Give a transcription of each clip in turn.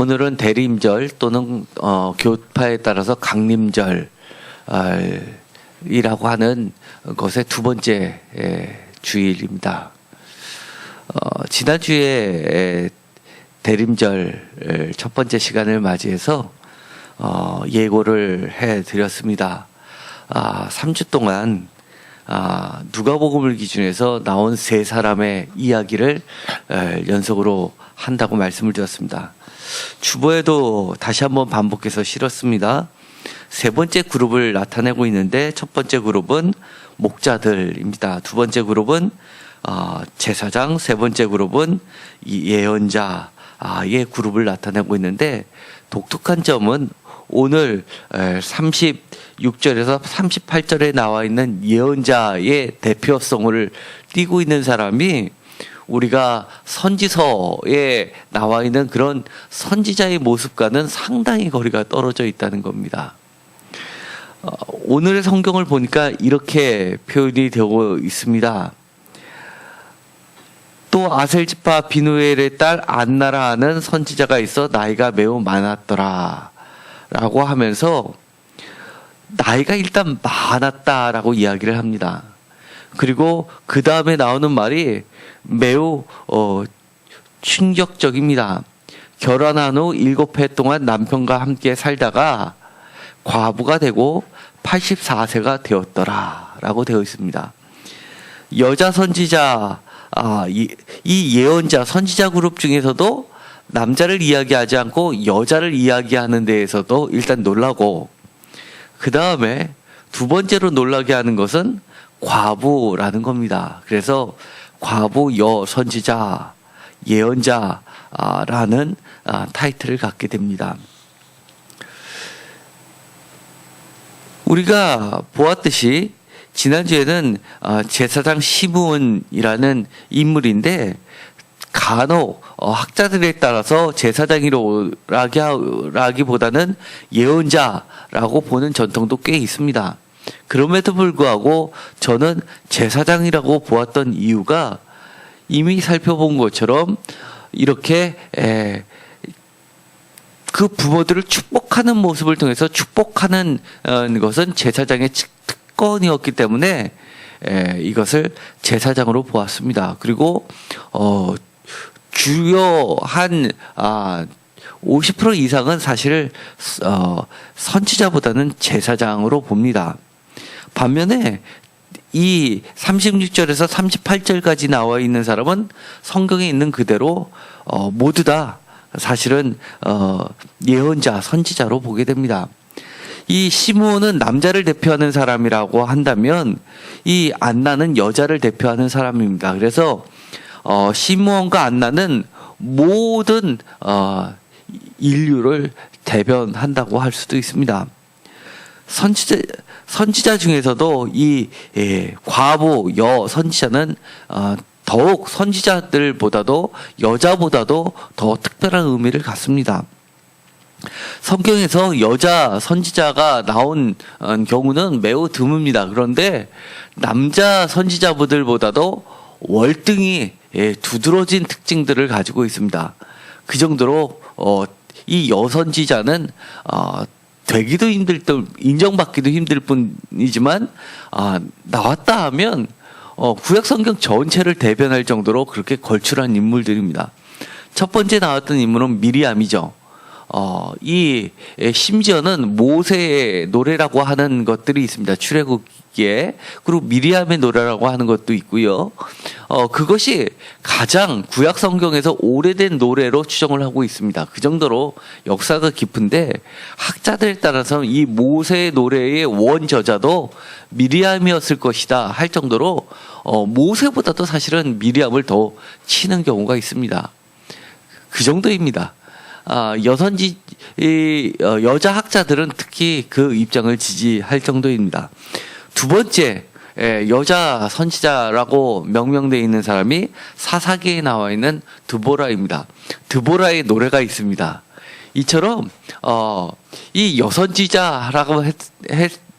오늘은 대림절 또는 교파에 따라서 강림절이라고 하는 것의 두 번째 주일입니다. 지난주에 대림절 첫 번째 시간을 맞이해서 예고를 해드렸습니다. 3주 동안 누가복음을 기준해서 나온 세 사람의 이야기를 연속으로 한다고 말씀을 드렸습니다. 주보에도 다시 한번 반복해서 실었습니다. 세 번째 그룹을 나타내고 있는데 첫 번째 그룹은 목자들입니다. 두 번째 그룹은 제사장, 세 번째 그룹은 예언자의 그룹을 나타내고 있는데 독특한 점은 오늘 36절에서 38절에 나와 있는 예언자의 대표성을 띠고 있는 사람이 우리가 선지서에 나와 있는 그런 선지자의 모습과는 상당히 거리가 떨어져 있다는 겁니다. 오늘의 성경을 보니까 이렇게 표현이 되고 있습니다. 또 아셀지파 비누엘의 딸 안나라 하는 선지자가 있어 나이가 매우 많았더라 라고 하면서 나이가 일단 많았다라고 이야기를 합니다. 그리고 그 다음에 나오는 말이 매우 충격적입니다. 결혼한 후 7해 동안 남편과 함께 살다가 과부가 되고 84세가 되었더라 라고 되어 있습니다. 여자 선지자, 이 예언자 선지자 그룹 중에서도 남자를 이야기하지 않고 여자를 이야기하는 데에서도 일단 놀라고, 그 다음에 두 번째로 놀라게 하는 것은 과부라는 겁니다. 그래서 과부 여 선지자 예언자라는 타이틀을 갖게 됩니다. 우리가 보았듯이 지난주에는 제사장 시므온이라는 인물인데 간혹 학자들에 따라서 제사장이라기보다는 예언자라고 보는 전통도 꽤 있습니다. 그럼에도 불구하고 저는 제사장이라고 보았던 이유가 이미 살펴본 것처럼 이렇게 그 부모들을 축복하는 모습을 통해서 축복하는 것은 제사장의 특권이었기 때문에 이것을 제사장으로 보았습니다. 그리고 주요 한 50% 이상은 사실 선지자보다는 제사장으로 봅니다. 반면에 이 36절에서 38절까지 나와 있는 사람은 성경에 있는 그대로 모두 다 사실은 예언자, 선지자로 보게 됩니다. 이 시므온은 남자를 대표하는 사람이라고 한다면 이 안나는 여자를 대표하는 사람입니다. 그래서 시므온과 안나는 모든 인류를 대변한다고 할 수도 있습니다. 선지자 중에서도 이 과부 여 선지자는 더욱 선지자들보다도 여자보다도 더 특별한 의미를 갖습니다. 성경에서 여자 선지자가 나온 경우는 매우 드뭅니다. 그런데 남자 선지자분들보다도 월등히 두드러진 특징들을 가지고 있습니다. 그 정도로 이 여선지자는 되기도 인정받기도 힘들 뿐이지만 나왔다 하면 구약 성경 전체를 대변할 정도로 그렇게 걸출한 인물들입니다. 첫 번째 나왔던 인물은 미리암이죠. 심지어는 모세의 노래라고 하는 것들이 있습니다. 출애굽기에. 그리고 미리암의 노래라고 하는 것도 있고요. 그것이 가장 구약 성경에서 오래된 노래로 추정을 하고 있습니다. 그 정도로 역사가 깊은데 학자들에 따라서는 이 모세의 노래의 원저자도 미리암이었을 것이다 할 정도로 모세보다도 사실은 미리암을 더 치는 경우가 있습니다. 그 정도입니다. 여자 학자들은 특히 그 입장을 지지할 정도입니다. 두 번째, 여자 선지자라고 명명되어 있는 사람이 사사기에 나와 있는 드보라입니다. 드보라의 노래가 있습니다. 이처럼, 이 여선지자라고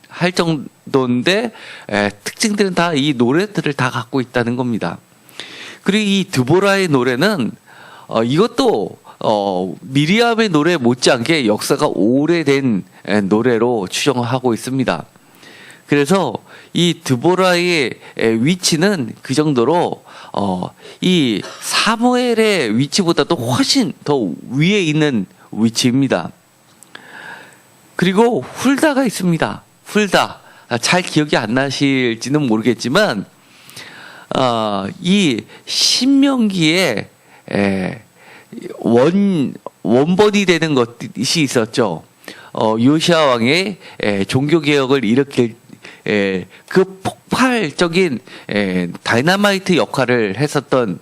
할 정도인데, 특징들은 다 이 노래들을 다 갖고 있다는 겁니다. 그리고 이 드보라의 노래는, 이것도 미리암의 노래 못지않게 역사가 오래된 노래로 추정하고 있습니다. 그래서 이 드보라의 위치는 그 정도로 이 사무엘의 위치보다도 훨씬 더 위에 있는 위치입니다. 그리고 훌다가 있습니다. 훌다. 잘 기억이 안 나실지는 모르겠지만 이 신명기에 원본이 되는 것이 있었죠. 요시아 왕의 종교 개혁을 일으킬 그 폭발적인 다이너마이트 역할을 했었던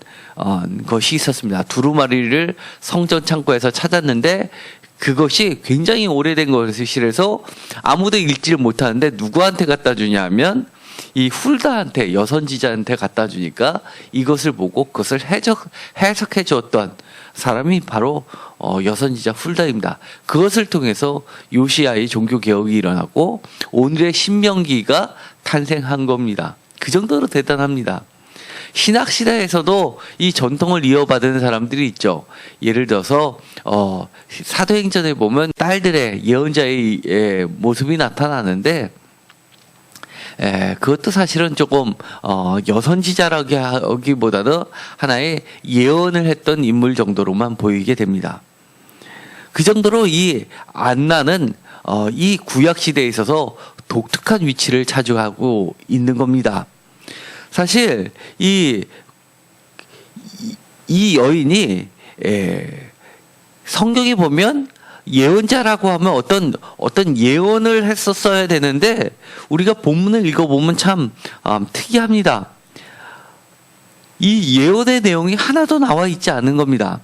것이 있었습니다. 두루마리를 성전 창고에서 찾았는데 그것이 굉장히 오래된 것이라서 아무도 읽지를 못하는데 누구한테 갖다 주냐 하면 이 훌다한테, 여선지자한테 갖다 주니까 이것을 보고 그것을 해석해 주었던 사람이 바로 여선지자 훌다입니다. 그것을 통해서 요시아의 종교 개혁이 일어나고 오늘의 신명기가 탄생한 겁니다. 그 정도로 대단합니다. 신학시대에서도 이 전통을 이어받은 사람들이 있죠. 예를 들어서 사도행전에 보면 딸들의 예언자의 모습이 나타나는데 그것도 사실은 조금 여선지자라기보다는 하나의 예언을 했던 인물 정도로만 보이게 됩니다. 그 정도로 이 안나는 이 구약 시대에 있어서 독특한 위치를 차지하고 있는 겁니다. 사실 이 여인이 성경에 보면 예언자라고 하면 어떤 예언을 했었어야 되는데 우리가 본문을 읽어보면 참 특이합니다. 이 예언의 내용이 하나도 나와 있지 않은 겁니다.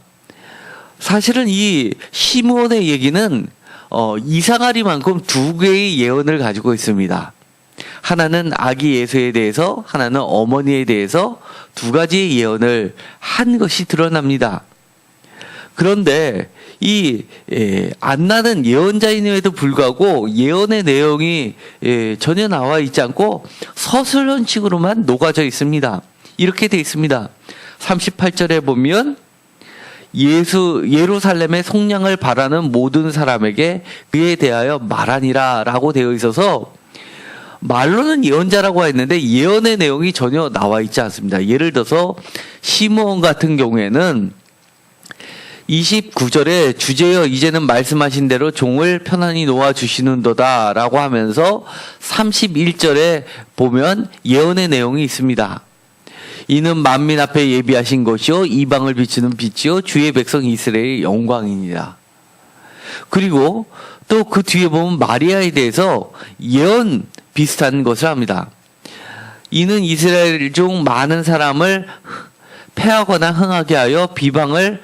사실은 이 시므온의 얘기는 이상하리만큼 두 개의 예언을 가지고 있습니다. 하나는 아기 예수에 대해서, 하나는 어머니에 대해서 두 가지의 예언을 한 것이 드러납니다. 그런데 이 안나는 예언자임에도 불구하고 예언의 내용이 전혀 나와 있지 않고 서술형식으로만 녹아져 있습니다. 이렇게 되어 있습니다. 38절에 보면 예루살렘의 속량을 바라는 모든 사람에게 그에 대하여 말하니라 라고 되어 있어서 말로는 예언자라고 했는데 예언의 내용이 전혀 나와 있지 않습니다. 예를 들어서 시므온 같은 경우에는 29절에 주제여 이제는 말씀하신 대로 종을 편안히 놓아주시는도다 라고 하면서 31절에 보면 예언의 내용이 있습니다. 이는 만민 앞에 예비하신 것이요 이방을 비추는 빛이요 주의 백성 이스라엘의 영광이니라. 그리고 또 그 뒤에 보면 마리아에 대해서 예언 비슷한 것을 합니다. 이는 이스라엘 중 많은 사람을 패하거나 흥하게 하여 비방을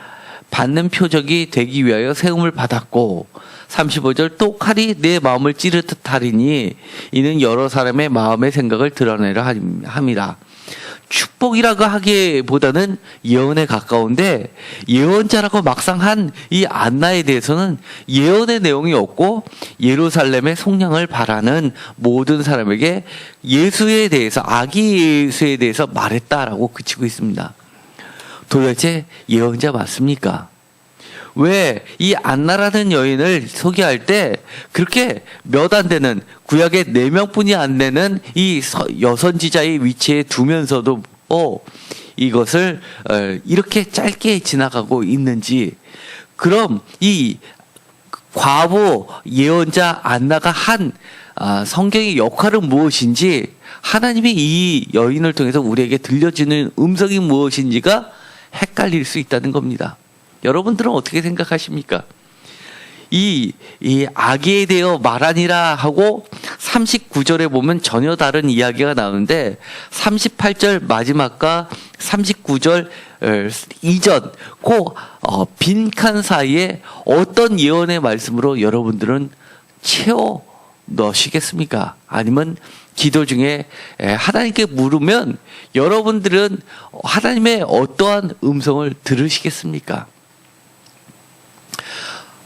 받는 표적이 되기 위하여 세움을 받았고 35절 또 칼이 내 마음을 찌르 듯하리니 이는 여러 사람의 마음의 생각을 드러내려 함이라. 축복이라고 하기보다는 예언에 가까운데 예언자라고 막상 한 이 안나에 대해서는 예언의 내용이 없고 예루살렘의 속량을 바라는 모든 사람에게 예수에 대해서 아기 예수에 대해서 말했다라고 그치고 있습니다. 도대체 예언자 맞습니까? 왜 이 안나라는 여인을 소개할 때 그렇게 몇 안 되는 구약의 4명뿐이 안 되는 이 여선지자의 위치에 두면서도 이것을 이렇게 짧게 지나가고 있는지, 그럼 이 과부 예언자 안나가 한 성경의 역할은 무엇인지, 하나님이 이 여인을 통해서 우리에게 들려주는 음성이 무엇인지가 헷갈릴 수 있다는 겁니다. 여러분들은 어떻게 생각하십니까? 이 아기에 대해 말하니라 하고 39절에 보면 전혀 다른 이야기가 나오는데 38절 마지막과 39절 이전 빈칸 사이에 어떤 예언의 말씀으로 여러분들은 채워 넣으시겠습니까? 아니면 기도 중에 하나님께 물으면 여러분들은 하나님의 어떠한 음성을 들으시겠습니까?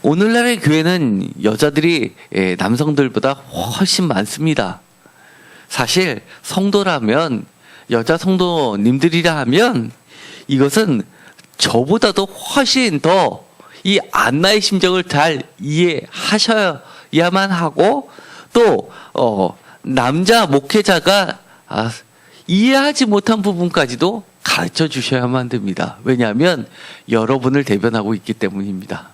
오늘날의 교회는 여자들이 남성들보다 훨씬 많습니다. 사실 성도라면, 여자 성도님들이라 하면 이것은 저보다도 훨씬 더 이 안나의 심정을 잘 이해하셔야만 하고 또 남자 목회자가 이해하지 못한 부분까지도 가르쳐 주셔야만 됩니다. 왜냐하면 여러분을 대변하고 있기 때문입니다.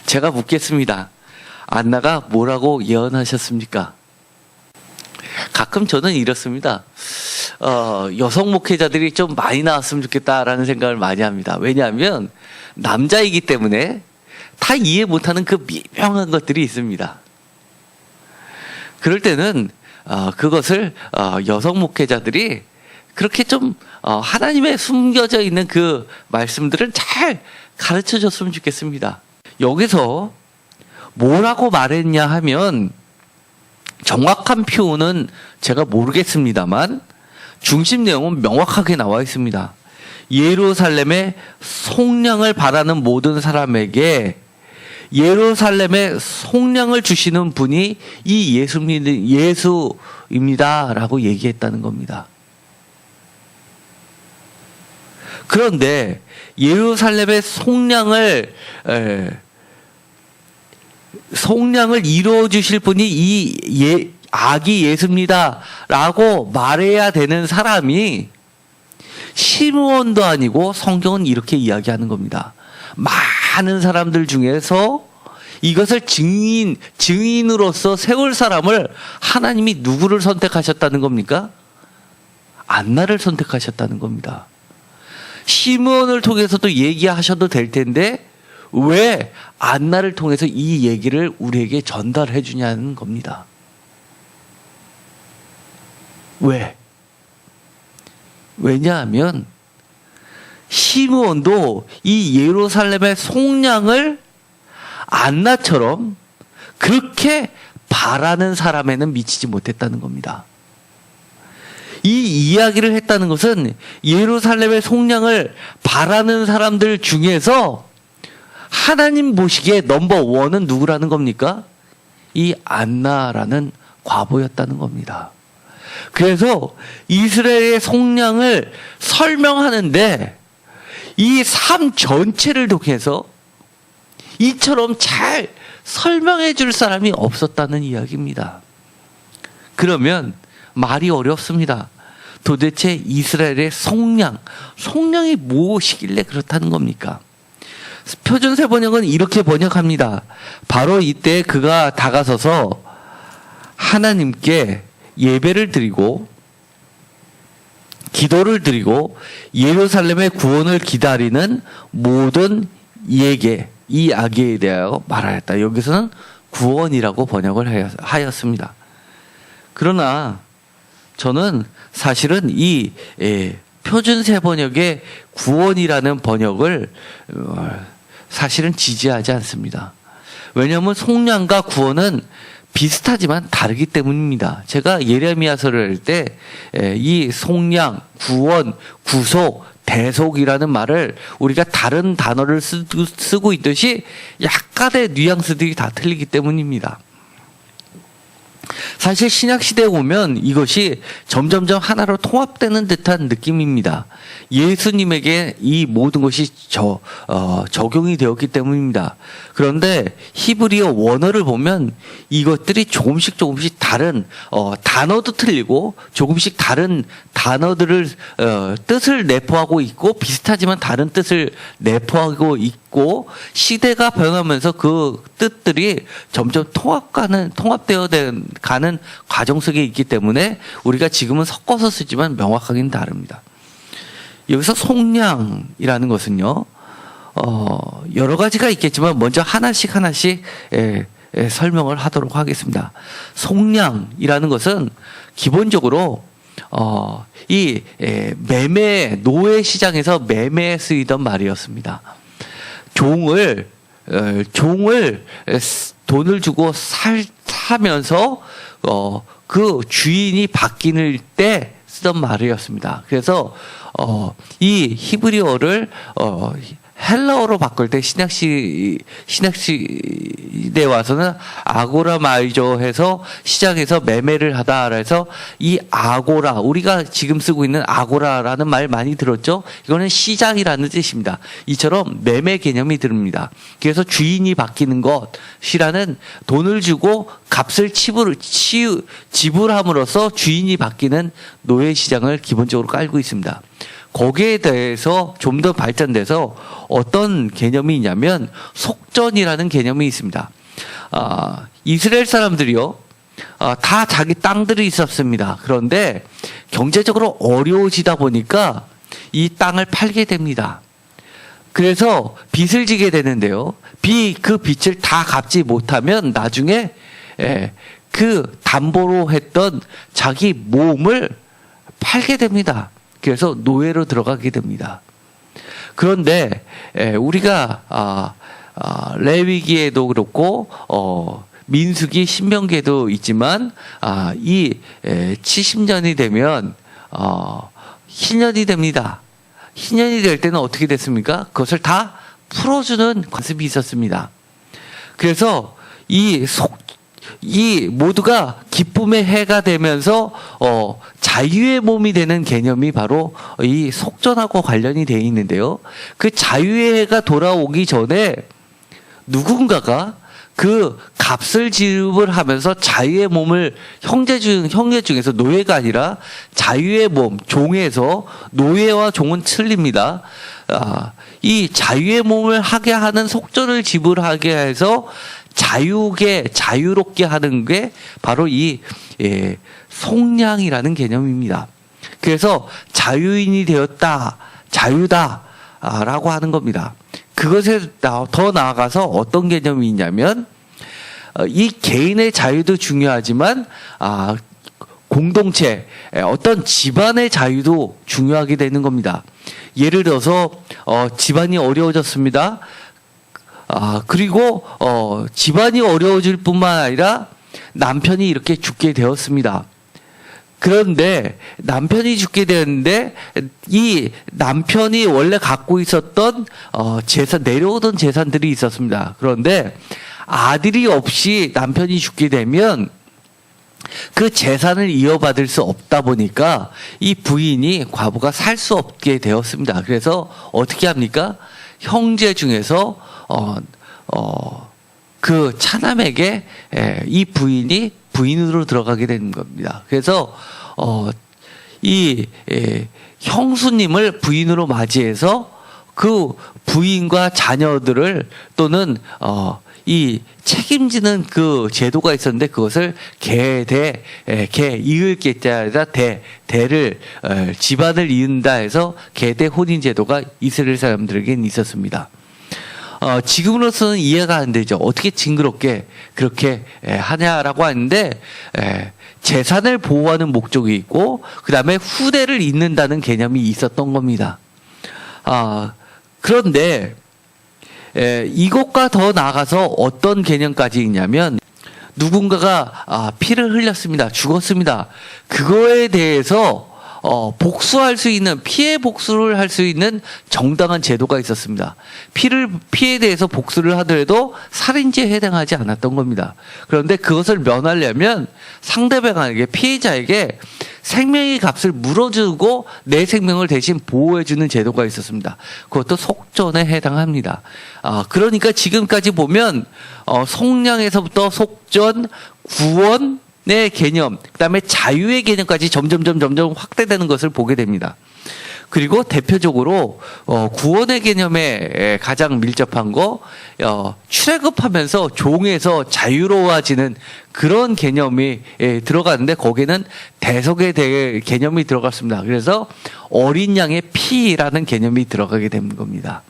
제가 묻겠습니다. 안나가 뭐라고 예언하셨습니까? 가끔 저는 이렇습니다. 여성 목회자들이 좀 많이 나왔으면 좋겠다라는 생각을 많이 합니다. 왜냐하면 남자이기 때문에 다 이해 못하는 그 미묘한 것들이 있습니다. 그럴 때는 그것을 여성 목회자들이 그렇게 좀 하나님의 숨겨져 있는 그 말씀들을 잘 가르쳐 줬으면 좋겠습니다. 여기서 뭐라고 말했냐 하면 정확한 표현은 제가 모르겠습니다만 중심 내용은 명확하게 나와 있습니다. 예루살렘의 속량을 바라는 모든 사람에게 예루살렘의 속량을 주시는 분이 이 예수입니다 라고 얘기했다는 겁니다. 그런데 예루살렘의 속량을 이루어 주실 분이 이 아기 예수입니다 라고 말해야 되는 사람이 시므온도 아니고 성경은 이렇게 이야기하는 겁니다. 많은 사람들 중에서 이것을 증인으로서 세울 사람을 하나님이 누구를 선택하셨다는 겁니까? 안나를 선택하셨다는 겁니다. 시므온을 통해서도 얘기하셔도 될 텐데 왜 안나를 통해서 이 얘기를 우리에게 전달해 주냐는 겁니다. 왜? 왜냐하면 시므온도 이 예루살렘의 속량을 안나처럼 그렇게 바라는 사람에는 미치지 못했다는 겁니다. 이 이야기를 했다는 것은 예루살렘의 속량을 바라는 사람들 중에서 하나님 보시기에 넘버원은 누구라는 겁니까? 이 안나라는 과부였다는 겁니다. 그래서 이스라엘의 속량을 설명하는데 이 삶 전체를 통해서 이처럼 잘 설명해 줄 사람이 없었다는 이야기입니다. 그러면 말이 어렵습니다. 도대체 이스라엘의 속량이 무엇이길래 그렇다는 겁니까? 표준세 번역은 이렇게 번역합니다. 바로 이때 그가 다가서서 하나님께 예배를 드리고 기도를 드리고 예루살렘의 구원을 기다리는 모든 이에게 이 아기에 대하여 말하였다. 여기서는 구원이라고 번역을 하였습니다. 그러나 저는 사실은 이 표준세 번역의 구원이라는 번역을 사실은 지지하지 않습니다. 왜냐하면 속량과 구원은 비슷하지만 다르기 때문입니다. 제가 예레미야서를 할 때 이 속량, 구원, 구속, 대속이라는 말을 우리가 다른 단어를 쓰고 있듯이 약간의 뉘앙스들이 다 틀리기 때문입니다. 사실 신약시대에 오면 이것이 점점점 하나로 통합되는 듯한 느낌입니다. 예수님에게 이 모든 것이 적용이 되었기 때문입니다. 그런데 히브리어 원어를 보면 이것들이 조금씩 다른 단어도 틀리고 조금씩 다른 단어들을 뜻을 내포하고 있고 비슷하지만 다른 뜻을 내포하고 있고 시대가 변하면서 그 뜻들이 점점 통합되어 가는 과정 속에 있기 때문에 우리가 지금은 섞어서 쓰지만 명확하게는 다릅니다. 여기서 속량이라는 것은요, 여러 가지가 있겠지만 먼저 하나씩 설명을 하도록 하겠습니다. 속량이라는 것은 기본적으로 이 노예 시장에서 매매에 쓰이던 말이었습니다. 종을 돈을 주고 사면서 그 주인이 바뀔 때 쓰던 말이었습니다. 그래서 이 히브리어를 헬라어로 바꿀 때 신약시대에 와서는 아고라 마이저 해서 시장에서 매매를 하다 해서 이 아고라, 우리가 지금 쓰고 있는 아고라라는 말 많이 들었죠? 이거는 시장이라는 뜻입니다. 이처럼 매매 개념이 들립니다. 그래서 주인이 바뀌는 것이라는 돈을 주고 값을 지불함으로써 주인이 바뀌는 노예 시장을 기본적으로 깔고 있습니다. 거기에 대해서 좀 더 발전돼서 어떤 개념이 있냐면 속전이라는 개념이 있습니다. 이스라엘 사람들이요, 다 자기 땅들이 있었습니다. 그런데 경제적으로 어려워지다 보니까 이 땅을 팔게 됩니다. 그래서 빚을 지게 되는데요. 그 빚을 다 갚지 못하면 나중에 그 담보로 했던 자기 몸을 팔게 됩니다. 그래서 노예로 들어가게 됩니다. 그런데 우리가 레위기에도 그렇고 민수기, 신명기에도 있지만 이 70년이 되면 희년이 됩니다. 희년이 될 때는 어떻게 됐습니까? 그것을 다 풀어주는 관습이 있었습니다. 그래서 이 모두가 기쁨의 해가 되면서 자유의 몸이 되는 개념이 바로 이 속전하고 관련이 되어 있는데요. 그 자유의 해가 돌아오기 전에 누군가가 그 값을 지불하면서 자유의 몸을 형제 중에서 노예가 아니라 자유의 몸, 종에서 노예와 종은 틀립니다. 이 자유의 몸을 하게 하는 속전을 지불하게 해서 자유롭게 하는 게 바로 이 속량이라는 개념입니다. 그래서 자유인이 되었다, 자유다라고 하는 겁니다. 그것에 더 나아가서 어떤 개념이 있냐면 이 개인의 자유도 중요하지만 공동체, 어떤 집안의 자유도 중요하게 되는 겁니다. 예를 들어서 집안이 어려워졌습니다. 그리고 집안이 어려워질 뿐만 아니라 남편이 이렇게 죽게 되었습니다. 그런데 남편이 죽게 되었는데 이 남편이 원래 갖고 있었던 내려오던 재산들이 있었습니다. 그런데 아들이 없이 남편이 죽게 되면 그 재산을 이어받을 수 없다 보니까 이 부인이 과부가 살 수 없게 되었습니다. 그래서 어떻게 합니까? 형제 중에서 그 차남에게 이 부인이 부인으로 들어가게 되는 겁니다. 그래서 이 형수님을 부인으로 맞이해서 그 부인과 자녀들을 또는 이 책임지는 그 제도가 있었는데 그것을 이을 계자 아니라 대를 집안을 이은다 해서 계대 혼인 제도가 이스라엘 사람들에게는 있었습니다. 지금으로서는 이해가 안 되죠. 어떻게 징그럽게 그렇게 하냐라고 하는데 재산을 보호하는 목적이 있고 그 다음에 후대를 잇는다는 개념이 있었던 겁니다. 그런데 이것과 더 나아가서 어떤 개념까지 있냐면 누군가가 피를 흘렸습니다. 죽었습니다. 그거에 대해서 복수할 수 있는, 피해 복수를 할 수 있는 정당한 제도가 있었습니다. 피해에 대해서 복수를 하더라도 살인죄에 해당하지 않았던 겁니다. 그런데 그것을 면하려면 상대방에게, 피해자에게 생명의 값을 물어주고 내 생명을 대신 보호해주는 제도가 있었습니다. 그것도 속전에 해당합니다. 그러니까 지금까지 보면 속량에서부터 속전, 구원, 의 개념, 그 다음에 자유의 개념까지 점점 확대되는 것을 보게 됩니다. 그리고 대표적으로 구원의 개념에 가장 밀접한 거, 출애굽하면서 종에서 자유로워지는 그런 개념이 들어가는데 거기에는 대속의 개념이 들어갔습니다. 그래서 어린 양의 피라는 개념이 들어가게 되는 겁니다.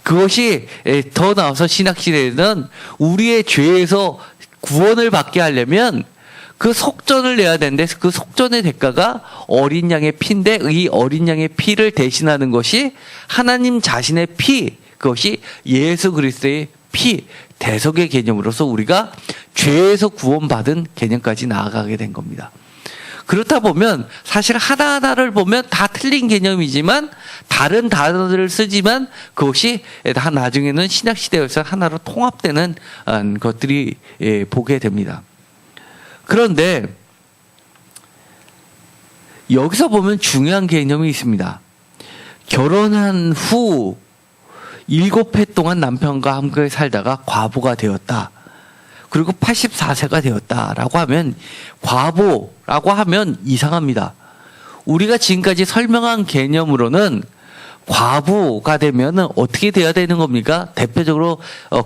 그것이 더 나아서 신학시대에는 우리의 죄에서 구원을 받게 하려면 그 속전을 내야 되는데 그 속전의 대가가 어린 양의 피인데 이 어린 양의 피를 대신하는 것이 하나님 자신의 피, 그것이 예수 그리스도의 피, 대속의 개념으로서 우리가 죄에서 구원받은 개념까지 나아가게 된 겁니다. 그렇다 보면 사실 하나하나를 보면 다 틀린 개념이지만 다른 단어들을 쓰지만 그것이 나중에는 신약시대에서 하나로 통합되는 것들이 보게 됩니다. 그런데 여기서 보면 중요한 개념이 있습니다. 결혼한 후 7해 동안 남편과 함께 살다가 과부가 되었다. 그리고 84세가 되었다라고 하면 과부라고 하면 이상합니다. 우리가 지금까지 설명한 개념으로는 과부가 되면 어떻게 돼야 되는 겁니까? 대표적으로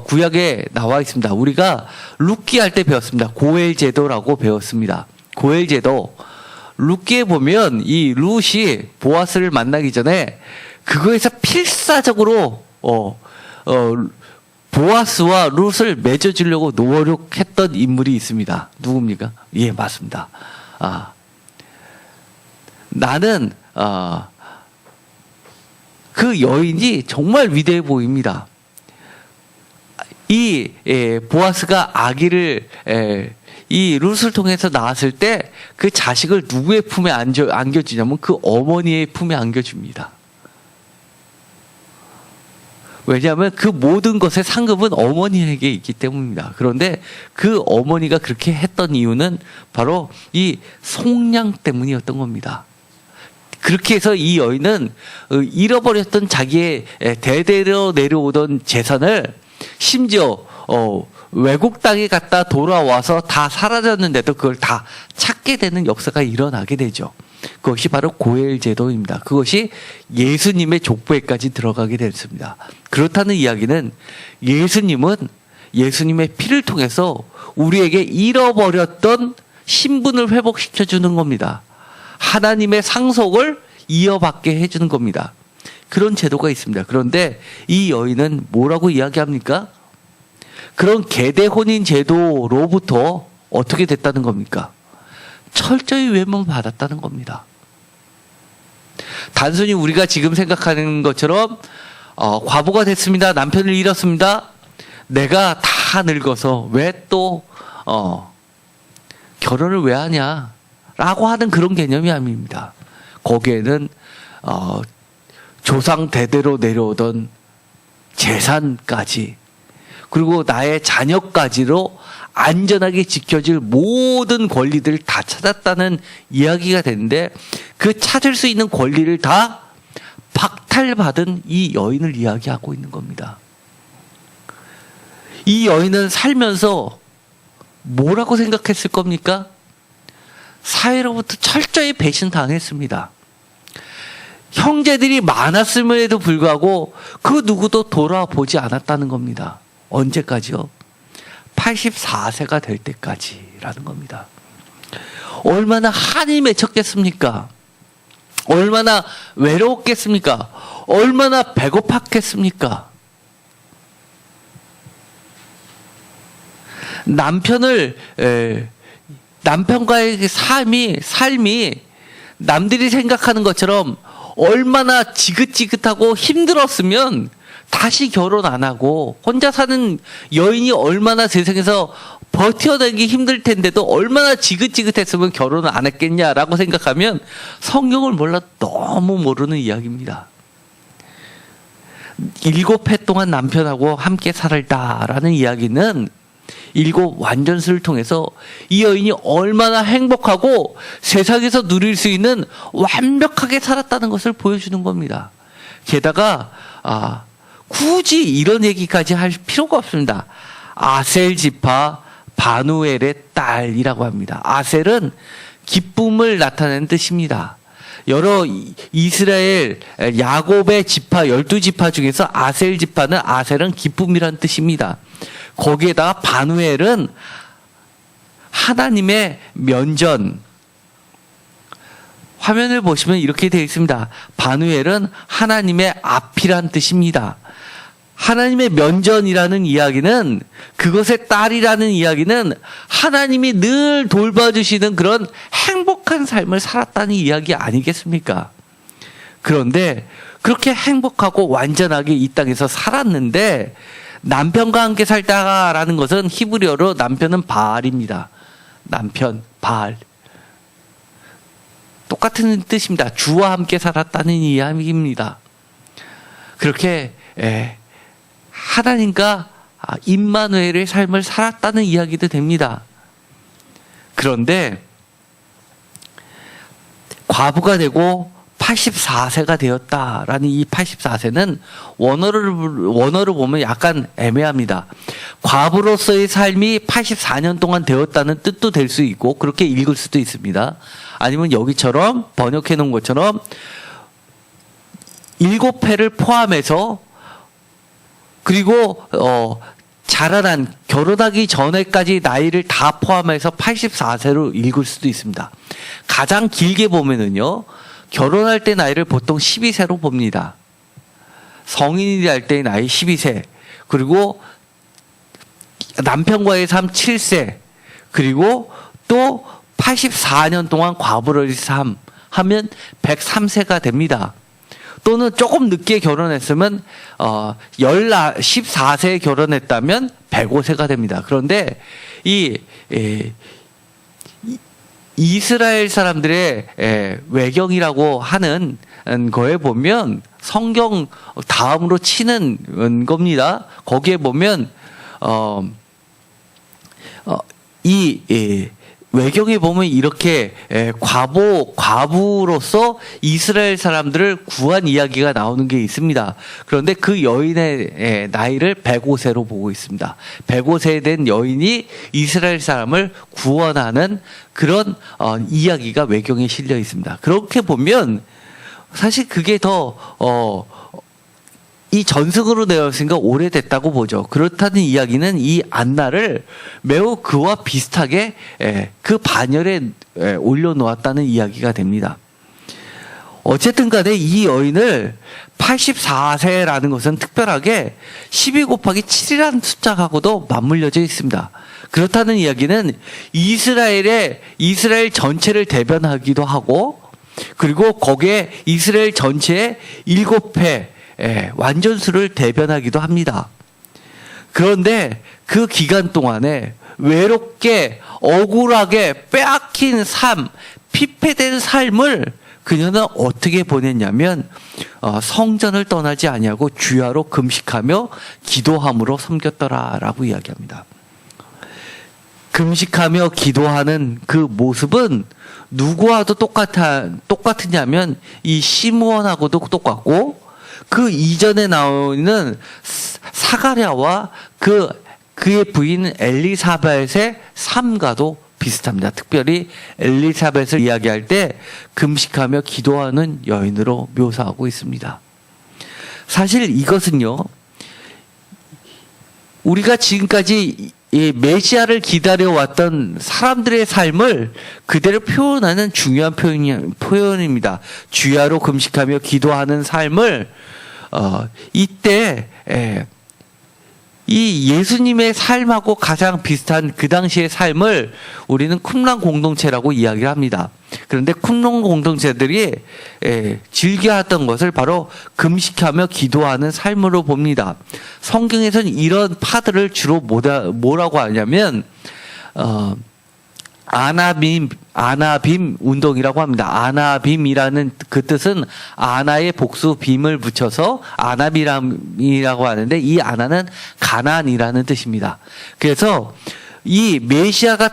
구약에 나와 있습니다. 우리가 룻기 할 때 배웠습니다. 고엘 제도라고 배웠습니다. 고엘 제도. 룻기에 보면 이 룻이 보아스를 만나기 전에 그거에서 필사적으로 보아스와 룻을 맺어주려고 노력했던 인물이 있습니다. 누굽니까? 예, 맞습니다. 나는 그 여인이 정말 위대해 보입니다. 이 보아스가 아기를 이 룻을 통해서 낳았을 때 그 자식을 누구의 품에 안겨주냐면 그 어머니의 품에 안겨줍니다. 왜냐하면 그 모든 것의 상급은 어머니에게 있기 때문입니다. 그런데 그 어머니가 그렇게 했던 이유는 바로 이 속량 때문이었던 겁니다. 그렇게 해서 이 여인은 잃어버렸던 자기의 대대로 내려오던 재산을 심지어 외국 땅에 갔다 돌아와서 다 사라졌는데도 그걸 다 찾게 되는 역사가 일어나게 되죠. 그것이 바로 고엘 제도입니다. 그것이 예수님의 족보에까지 들어가게 됐습니다. 그렇다는 이야기는 예수님은 예수님의 피를 통해서 우리에게 잃어버렸던 신분을 회복시켜 주는 겁니다. 하나님의 상속을 이어받게 해주는 겁니다. 그런 제도가 있습니다. 그런데 이 여인은 뭐라고 이야기합니까? 그런 계대 혼인 제도로부터 어떻게 됐다는 겁니까? 철저히 외면받았다는 겁니다. 단순히 우리가 지금 생각하는 것처럼 과부가 됐습니다. 남편을 잃었습니다. 내가 다 늙어서 왜 또 결혼을 왜 하냐 라고 하는 그런 개념이 아닙니다. 거기에는 조상 대대로 내려오던 재산까지 그리고 나의 자녀까지로 안전하게 지켜질 모든 권리들을 다 찾았다는 이야기가 되는데 그 찾을 수 있는 권리를 다 박탈받은 이 여인을 이야기하고 있는 겁니다. 이 여인은 살면서 뭐라고 생각했을 겁니까? 사회로부터 철저히 배신당했습니다. 형제들이 많았음에도 불구하고 그 누구도 돌아보지 않았다는 겁니다. 언제까지요? 84세가 될 때까지라는 겁니다. 얼마나 한이 맺혔겠습니까? 얼마나 외로웠겠습니까? 얼마나 배고팠겠습니까? 남편과의 삶이 남들이 생각하는 것처럼 얼마나 지긋지긋하고 힘들었으면 다시 결혼 안 하고 혼자 사는 여인이 얼마나 세상에서 버텨내기 힘들 텐데도 얼마나 지긋지긋했으면 결혼을 안 했겠냐라고 생각하면 성경을 몰라 너무 모르는 이야기입니다. 7해 동안 남편하고 함께 살았다라는 이야기는 7 완전수를 통해서 이 여인이 얼마나 행복하고 세상에서 누릴 수 있는 완벽하게 살았다는 것을 보여주는 겁니다. 게다가 굳이 이런 얘기까지 할 필요가 없습니다. 아셀 지파 바누엘의 딸이라고 합니다. 아셀은 기쁨을 나타내는 뜻입니다. 여러 이스라엘 야곱의 지파 12지파 중에서 아셀 지파는 아셀은 기쁨이라는 뜻입니다. 거기에다가 바누엘은 하나님의 면전. 화면을 보시면 이렇게 되어 있습니다. 바누엘은 하나님의 앞이란 뜻입니다. 하나님의 면전이라는 이야기는 그것의 딸이라는 이야기는 하나님이 늘 돌봐주시는 그런 행복한 삶을 살았다는 이야기 아니겠습니까? 그런데 그렇게 행복하고 완전하게 이 땅에서 살았는데 남편과 함께 살다가라는 것은 히브리어로 남편은 바알입니다. 남편, 바알. 똑같은 뜻입니다. 주와 함께 살았다는 이야기입니다. 그렇게 하나님과 임마누엘의 삶을 살았다는 이야기도 됩니다. 그런데 과부가 되고 84세가 되었다라는 이 84세는 원어를 보면 약간 애매합니다. 과부로서의 삶이 84년 동안 되었다는 뜻도 될 수 있고 그렇게 읽을 수도 있습니다. 아니면 여기처럼 번역해 놓은 것처럼 7회를 포함해서 그리고 자라난 결혼하기 전에까지 나이를 다 포함해서 84세로 읽을 수도 있습니다. 가장 길게 보면은요. 결혼할 때 나이를 보통 12세로 봅니다. 성인이 될 때의 나이 12세. 그리고 남편과의 삶 7세. 그리고 또 84년 동안 과부로의 삶 하면 103세가 됩니다. 또는 조금 늦게 결혼했으면 14세에 결혼했다면 105세가 됩니다. 그런데 이스라엘 사람들의 외경이라고 하는 거에 보면 성경 다음으로 치는 겁니다. 거기에 보면 외경에 보면 이렇게 과부로서 이스라엘 사람들을 구한 이야기가 나오는 게 있습니다. 그런데 그 여인의 나이를 105세로 보고 있습니다. 105세 된 여인이 이스라엘 사람을 구원하는 그런 이야기가 외경에 실려 있습니다. 그렇게 보면 사실 그게 더 이 전승으로 되었으니까 오래됐다고 보죠. 그렇다는 이야기는 이 안나를 매우 그와 비슷하게 그 반열에 올려놓았다는 이야기가 됩니다. 어쨌든 간에 이 여인을 84세라는 것은 특별하게 12 곱하기 7이라는 숫자하고도 맞물려져 있습니다. 그렇다는 이야기는 이스라엘 전체를 대변하기도 하고 그리고 거기에 이스라엘 전체의 7회 완전수를 대변하기도 합니다. 그런데 그 기간 동안에 외롭게 억울하게 빼앗긴 삶, 피폐된 삶을 그녀는 어떻게 보냈냐면 성전을 떠나지 아니하고 주야로 금식하며 기도함으로 섬겼더라라고 이야기합니다. 금식하며 기도하는 그 모습은 누구와도 똑같으냐면 이 시므온하고도 똑같고 그 이전에 나오는 사가랴와 그의 부인 엘리사벳의 삶과도 비슷합니다. 특별히 엘리사벳을 이야기할 때 금식하며 기도하는 여인으로 묘사하고 있습니다. 사실 이것은요, 우리가 지금까지 메시아를 기다려왔던 사람들의 삶을 그대로 표현하는 중요한 표현입니다. 주야로 금식하며 기도하는 삶을 이때 이 예수님의 삶하고 가장 비슷한 그 당시의 삶을 우리는 쿰란 공동체라고 이야기를 합니다. 그런데 쿰란 공동체들이 즐겨했던 것을 바로 금식하며 기도하는 삶으로 봅니다. 성경에서는 이런 파들을 주로 뭐라고 하냐면 아나빔 운동이라고 합니다. 아나빔이라는 그 뜻은 아나의 복수 빔을 붙여서 아나빔이라고 하는데 이 아나는 가나안이라는 뜻입니다. 그래서 이 메시아가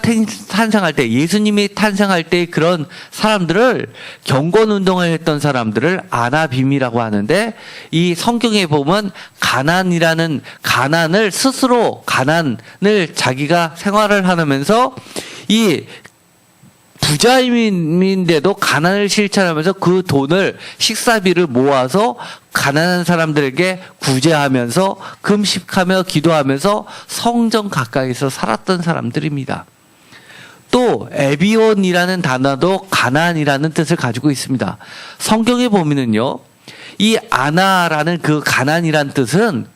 탄생할 때, 예수님이 탄생할 때 그런 사람들을 경건운동을 했던 사람들을 아나빔이라고 하는데 이 성경에 보면 가난을 스스로 가난을 자기가 생활을 하면서 이 부자인데도 가난을 실천하면서 그 돈을 식사비를 모아서 가난한 사람들에게 구제하면서 금식하며 기도하면서 성전 가까이서 살았던 사람들입니다. 또 에비온이라는 단어도 가난이라는 뜻을 가지고 있습니다. 성경에 보면은요, 이 아나라는 그 가난이라는 뜻은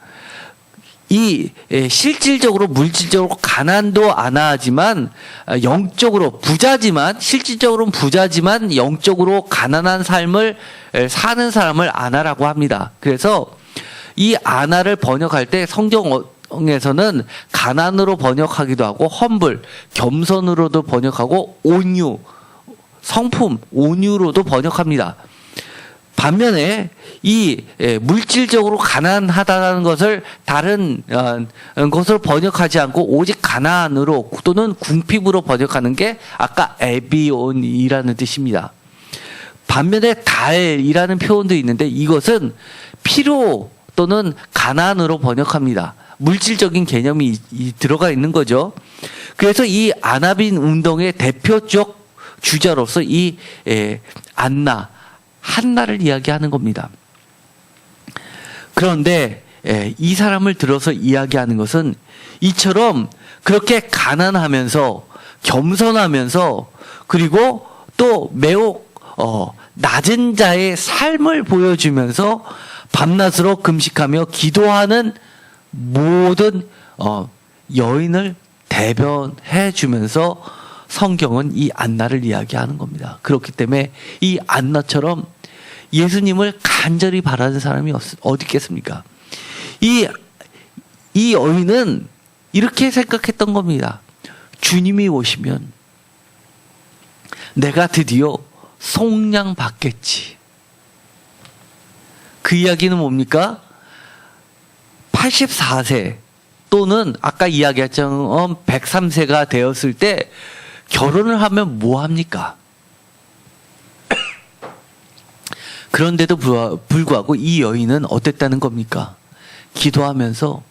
실질적으로 물질적으로 가난도 아나하지만 영적으로 부자지만 실질적으로는 부자지만 영적으로 가난한 삶을 사는 사람을 아나라고 합니다. 그래서 이 아나를 번역할 때 성경에서는 가난으로 번역하기도 하고 험블 겸손으로도 번역하고 온유 성품, 온유로도 번역합니다. 반면에 이 물질적으로 가난하다는 것을 다른 것으로 번역하지 않고 오직 가난으로 또는 궁핍으로 번역하는 게 아까 에비온이라는 뜻입니다. 반면에 달이라는 표현도 있는데 이것은 필요 또는 가난으로 번역합니다. 물질적인 개념이 들어가 있는 거죠. 그래서 이 아나빈 운동의 대표적 주자로서 이 안나, 한나를 이야기하는 겁니다. 그런데 이 사람을 들어서 이야기하는 것은 이처럼 그렇게 가난하면서 겸손하면서 그리고 또 매우 낮은 자의 삶을 보여주면서 밤낮으로 금식하며 기도하는 모든 여인을 대변해 주면서 성경은 이 안나를 이야기하는 겁니다. 그렇기 때문에 이 안나처럼 예수님을 간절히 바라는 사람이 어디 있겠습니까? 이 여인은 이렇게 생각했던 겁니다. 주님이 오시면 내가 드디어 속량 받겠지. 그 이야기는 뭡니까? 84세 또는 아까 이야기했던 103세가 되었을 때 결혼을 하면 뭐 합니까? 그런데도 불구하고 이 여인은 어땠다는 겁니까? 기도하면서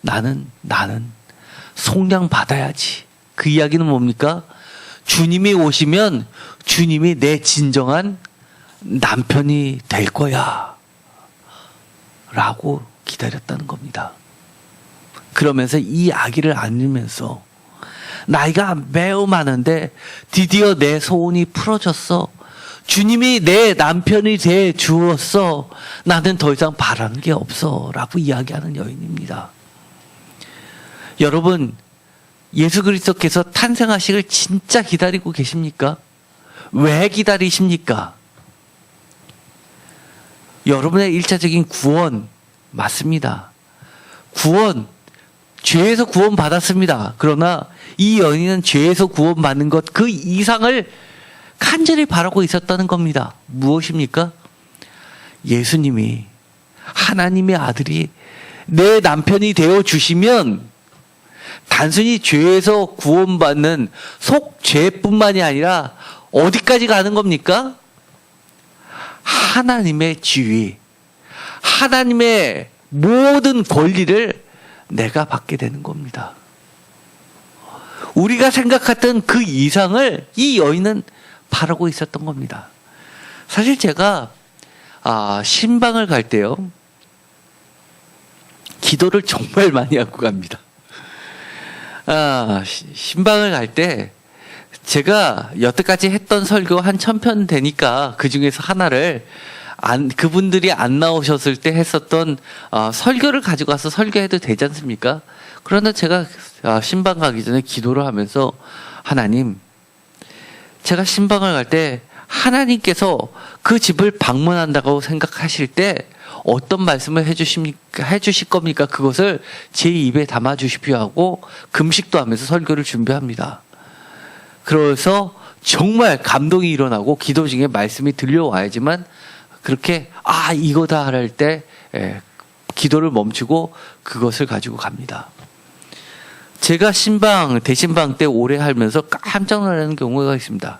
나는 속량 받아야지. 그 이야기는 뭡니까? 주님이 오시면 주님이 내 진정한 남편이 될 거야 라고 기다렸다는 겁니다. 그러면서 이 아기를 안으면서 나이가 매우 많은데 드디어 내 소원이 풀어졌어. 주님이 내 남편이 돼 주었어. 나는 더 이상 바라는 게 없어 라고 이야기하는 여인입니다. 여러분, 예수 그리스도께서 탄생하시길 진짜 기다리고 계십니까? 왜 기다리십니까? 여러분의 일차적인 구원 맞습니다. 구원, 죄에서 구원 받았습니다. 그러나 이 여인은 죄에서 구원 받는 것 그 이상을 간절히 바라고 있었다는 겁니다. 무엇입니까? 예수님이, 하나님의 아들이 내 남편이 되어 주시면 단순히 죄에서 구원받는 속죄뿐만이 아니라 어디까지 가는 겁니까? 하나님의 지위, 하나님의 모든 권리를 내가 받게 되는 겁니다. 우리가 생각했던 그 이상을 이 여인은 바라고 있었던 겁니다. 사실 제가 신방을 갈 때요, 기도를 정말 많이 하고 갑니다. 신방을 갈 때 제가 여태까지 했던 설교 한 1000편 되니까 그 중에서 하나를 그분들이 안 나오셨을 때 했었던 설교를 가지고 와서 설교해도 되지 않습니까? 그러나 제가 신방 가기 전에 기도를 하면서 하나님, 제가 신방을 갈 때 하나님께서 그 집을 방문한다고 생각하실 때 어떤 말씀을 해주실 겁니까? 그것을 제 입에 담아 주십시오 하고 금식도 하면서 설교를 준비합니다. 그래서 정말 감동이 일어나고 기도 중에 말씀이 들려와야지만 그렇게 이거다 할 때 기도를 멈추고 그것을 가지고 갑니다. 제가 대신방 때 오래 하면서 깜짝 놀라는 경우가 있습니다.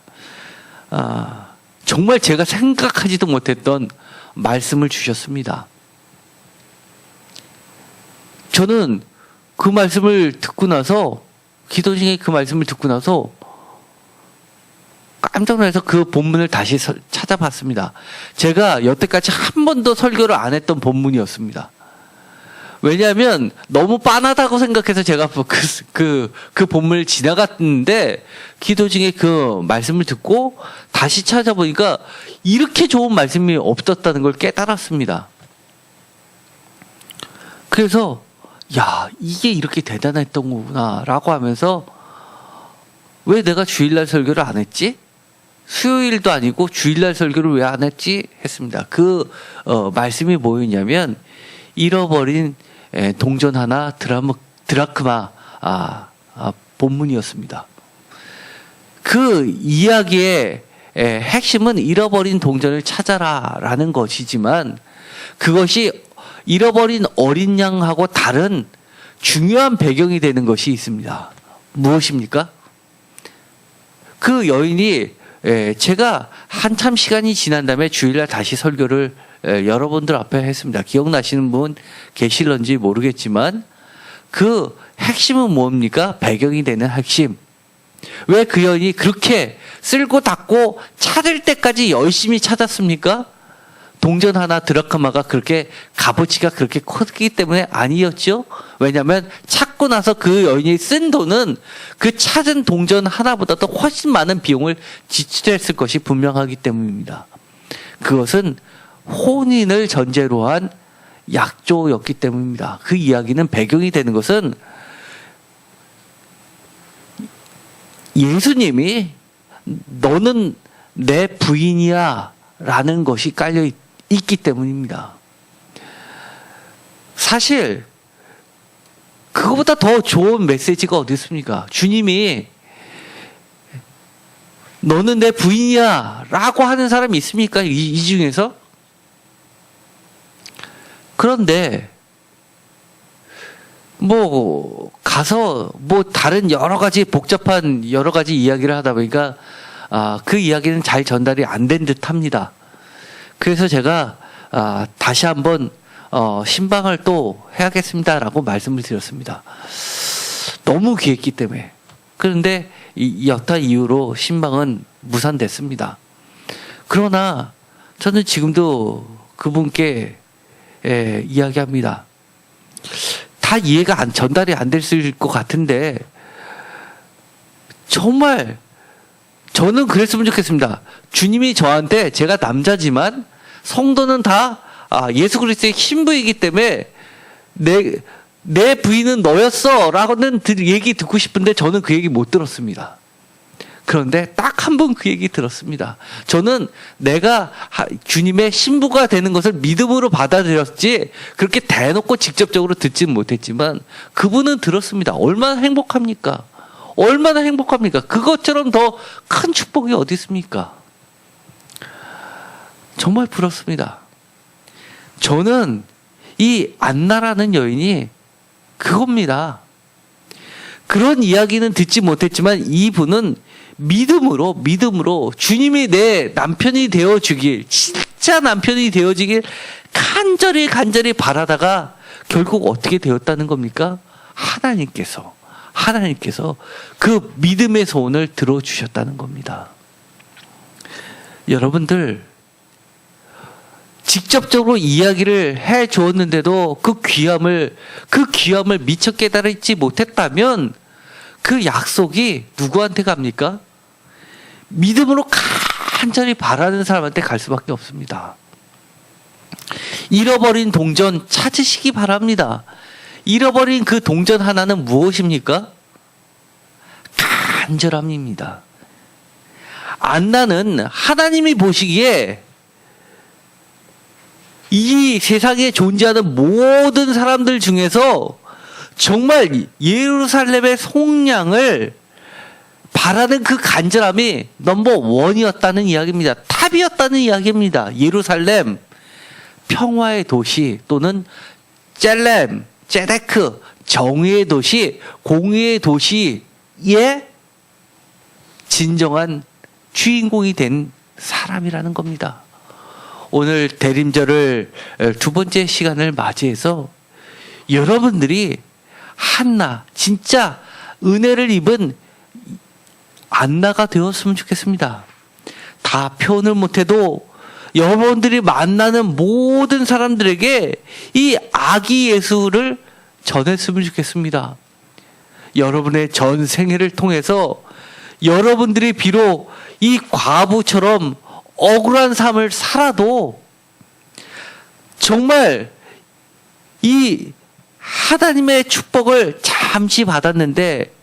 정말 제가 생각하지도 못했던 말씀을 주셨습니다. 저는 그 말씀을 듣고 나서, 기도 중에 그 말씀을 듣고 나서 깜짝 놀라서 그 본문을 다시 찾아봤습니다. 제가 여태까지 한 번도 설교를 안 했던 본문이었습니다. 왜냐하면 너무 빤하다고 생각해서 제가 그 본문을 지나갔는데 기도 중에 그 말씀을 듣고 다시 찾아보니까 이렇게 좋은 말씀이 없었다는 걸 깨달았습니다. 그래서 이게 이렇게 대단했던 거구나 라고 하면서 왜 내가 주일날 설교를 안 했지? 수요일도 아니고 주일날 설교를 왜 안 했지? 했습니다. 그 말씀이 뭐였냐면 잃어버린 동전 하나 드라크마 본문이었습니다. 그 이야기에 핵심은 잃어버린 동전을 찾아라라는 것이지만 그것이 잃어버린 어린 양하고 다른 중요한 배경이 되는 것이 있습니다. 무엇입니까? 그 여인이 제가 한참 시간이 지난 다음에 주일날 다시 설교를 여러분들 앞에 했습니다. 기억나시는 분 계실런지 모르겠지만 그 핵심은 뭡니까? 배경이 되는 핵심. 왜 그 여인이 그렇게 쓸고 닦고 찾을 때까지 열심히 찾았습니까? 동전 하나 드라크마가 그렇게 값어치가 그렇게 컸기 때문에 아니었죠. 왜냐하면 찾고 나서 그 여인이 쓴 돈은 그 찾은 동전 하나보다도 훨씬 많은 비용을 지출했을 것이 분명하기 때문입니다. 그것은 혼인을 전제로 한 약조였기 때문입니다. 그 이야기는 배경이 되는 것은 예수님이 너는 내 부인이야 라는 것이 깔려 있기 때문입니다. 사실 그거보다 더 좋은 메시지가 어디 있습니까? 주님이 너는 내 부인이야 라고 하는 사람이 있습니까? 이 중에서? 그런데 가서 다른 여러 가지 복잡한 여러 가지 이야기를 하다 보니까 그 이야기는 잘 전달이 안 된 듯합니다. 그래서 제가 다시 한번 신방을 또 해야겠습니다라고 말씀을 드렸습니다. 너무 귀했기 때문에. 그런데 이 여타 이후로 신방은 무산됐습니다. 그러나 저는 지금도 그분께 이야기합니다. 다 이해가 전달이 안 됐을 것 같은데 정말 저는 그랬으면 좋겠습니다. 주님이 저한테 제가 남자지만 성도는 다 예수 그리스도의 신부이기 때문에 내 부인은 너였어 라고는 얘기 듣고 싶은데 저는 그 얘기 못 들었습니다. 그런데 딱 한 번 그 얘기 들었습니다. 저는 내가 주님의 신부가 되는 것을 믿음으로 받아들였지 그렇게 대놓고 직접적으로 듣지는 못했지만 그분은 들었습니다. 얼마나 행복합니까? 얼마나 행복합니까? 그것처럼 더 큰 축복이 어디 있습니까? 정말 부럽습니다. 저는 이 안나라는 여인이 그겁니다. 그런 이야기는 듣지 못했지만 이분은 믿음으로 주님이 내 남편이 되어주길, 진짜 남편이 되어주길 간절히 바라다가 결국 어떻게 되었다는 겁니까? 하나님께서 그 믿음의 소원을 들어주셨다는 겁니다. 여러분들 직접적으로 이야기를 해 주었는데도 그 귀함을 미처 깨달지 못했다면 그 약속이 누구한테 갑니까? 믿음으로 간절히 바라는 사람한테 갈 수밖에 없습니다. 잃어버린 동전 찾으시기 바랍니다. 잃어버린 그 동전 하나는 무엇입니까? 간절함입니다. 안나는 하나님이 보시기에 이 세상에 존재하는 모든 사람들 중에서 정말 예루살렘의 속량을 바라는 그 간절함이 넘버 원이었다는 이야기입니다. 탑이었다는 이야기입니다. 예루살렘, 평화의 도시 또는 젤렘, 제데크, 정의의 도시, 공의의 도시의 진정한 주인공이 된 사람이라는 겁니다. 오늘 대림절을 두 번째 시간을 맞이해서 여러분들이 한나, 진짜 은혜를 입은 안나가 되었으면 좋겠습니다. 다 표현을 못해도 여러분들이 만나는 모든 사람들에게 이 아기 예수를 전했으면 좋겠습니다. 여러분의 전 생애를 통해서 여러분들이 비록 이 과부처럼 억울한 삶을 살아도 정말 이 하나님의 축복을 잠시 받았는데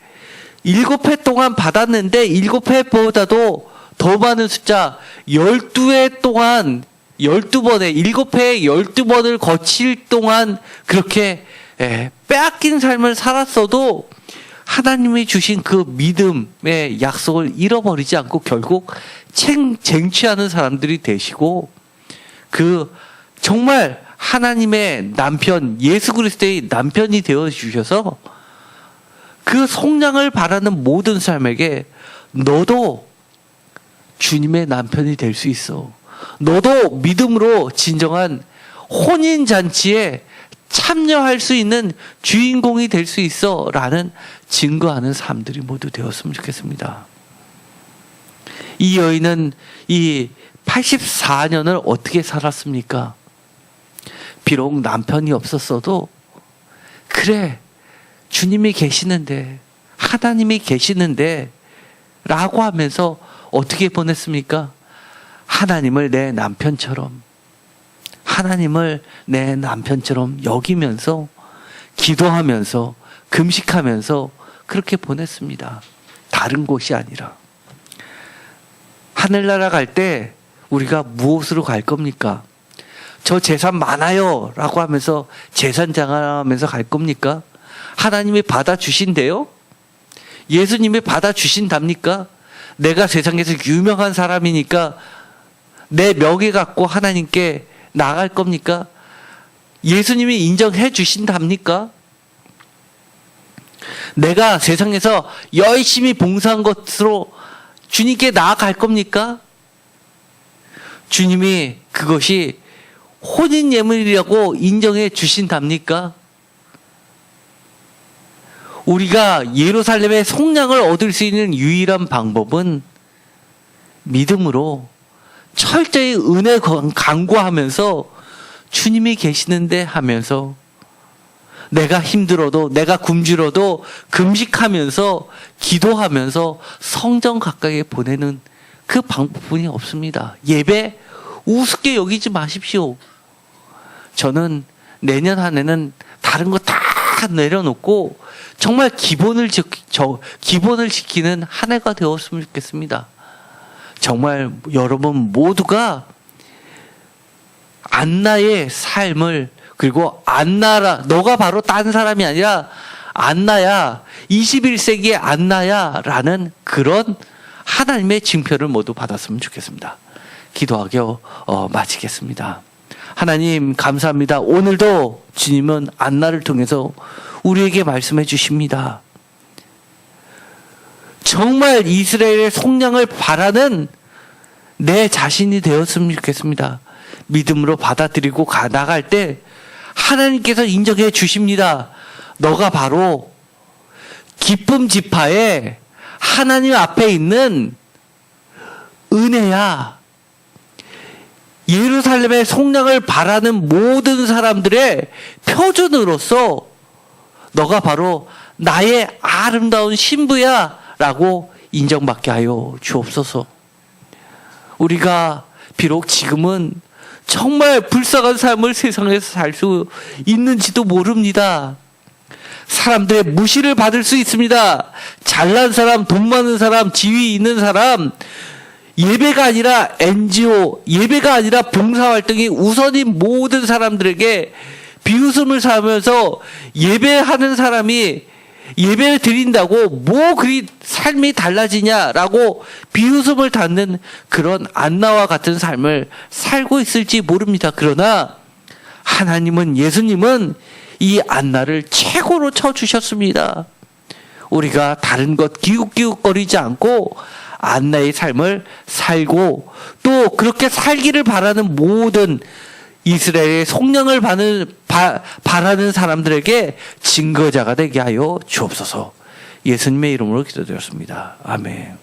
7회 동안 받았는데 7회보다도 더 많은 숫자 12회 동안 12번에 7회에 12번을 거칠 동안 그렇게 빼앗긴 삶을 살았어도 하나님이 주신 그 믿음의 약속을 잃어버리지 않고 결국 쟁취하는 사람들이 되시고, 그 정말 하나님의 남편, 예수 그리스도의 남편이 되어 주셔서 그 속량을 바라는 모든 사람에게 너도 주님의 남편이 될 수 있어. 너도 믿음으로 진정한 혼인잔치에 참여할 수 있는 주인공이 될 수 있어. 라는 증거하는 사람들이 모두 되었으면 좋겠습니다. 이 여인은 이 84년을 어떻게 살았습니까? 비록 남편이 없었어도, 그래, 주님이 계시는데, 하나님이 계시는데 라고 하면서 어떻게 보냈습니까? 하나님을 내 남편처럼, 하나님을 내 남편처럼 여기면서 기도하면서 금식하면서 그렇게 보냈습니다. 다른 곳이 아니라. 하늘나라 갈 때 우리가 무엇으로 갈 겁니까? 저 재산 많아요 라고 하면서 재산 자랑하면서 갈 겁니까? 하나님이 받아주신대요? 예수님이 받아주신답니까? 내가 세상에서 유명한 사람이니까 내 명예 갖고 하나님께 나갈 겁니까? 예수님이 인정해 주신답니까? 내가 세상에서 열심히 봉사한 것으로 주님께 나아갈 겁니까? 주님이 그것이 혼인 예물이라고 인정해 주신답니까? 우리가 예루살렘의 속량을 얻을 수 있는 유일한 방법은 믿음으로 철저히 은혜 간구하면서 주님이 계시는데 하면서, 내가 힘들어도, 내가 굶주려도 금식하면서 기도하면서 성전 가까이 보내는 그 방법뿐이 없습니다. 예배 우습게 여기지 마십시오. 저는 내년 한 해는 다른 거 다 내려놓고 정말 기본을 지키는 한 해가 되었으면 좋겠습니다. 정말 여러분 모두가 안나의 삶을, 그리고 안나라, 너가 바로 딴 사람이 아니라 안나야, 21세기의 안나야 라는 그런 하나님의 징표를 모두 받았으면 좋겠습니다. 기도하며 마치겠습니다. 하나님 감사합니다. 오늘도 주님은 안나를 통해서 우리에게 말씀해 주십니다. 정말 이스라엘의 속량을 바라는 내 자신이 되었으면 좋겠습니다. 믿음으로 받아들이고 나갈 때 하나님께서 인정해 주십니다. 너가 바로 기쁨 지파에 하나님 앞에 있는 은혜야. 예루살렘의 속량을 바라는 모든 사람들의 표준으로서 너가 바로 나의 아름다운 신부야 라고 인정받게 하여 주옵소서. 우리가 비록 지금은 정말 불쌍한 삶을 세상에서 살 수 있는지도 모릅니다. 사람들의 무시를 받을 수 있습니다. 잘난 사람, 돈 많은 사람, 지위 있는 사람, 예배가 아니라 NGO, 예배가 아니라 봉사활동이 우선인 모든 사람들에게 비웃음을 사면서 예배하는 사람이 예배를 드린다고 뭐 그리 삶이 달라지냐라고 비웃음을 받는 그런 안나와 같은 삶을 살고 있을지 모릅니다. 그러나 하나님은, 예수님은 이 안나를 최고로 쳐주셨습니다. 우리가 다른 것 기웃기웃거리지 않고 안나의 삶을 살고 또 그렇게 살기를 바라는 모든 이스라엘의 속량을 바라는 사람들에게 증거자가 되게 하여 주옵소서. 예수님의 이름으로 기도드렸습니다. 아멘.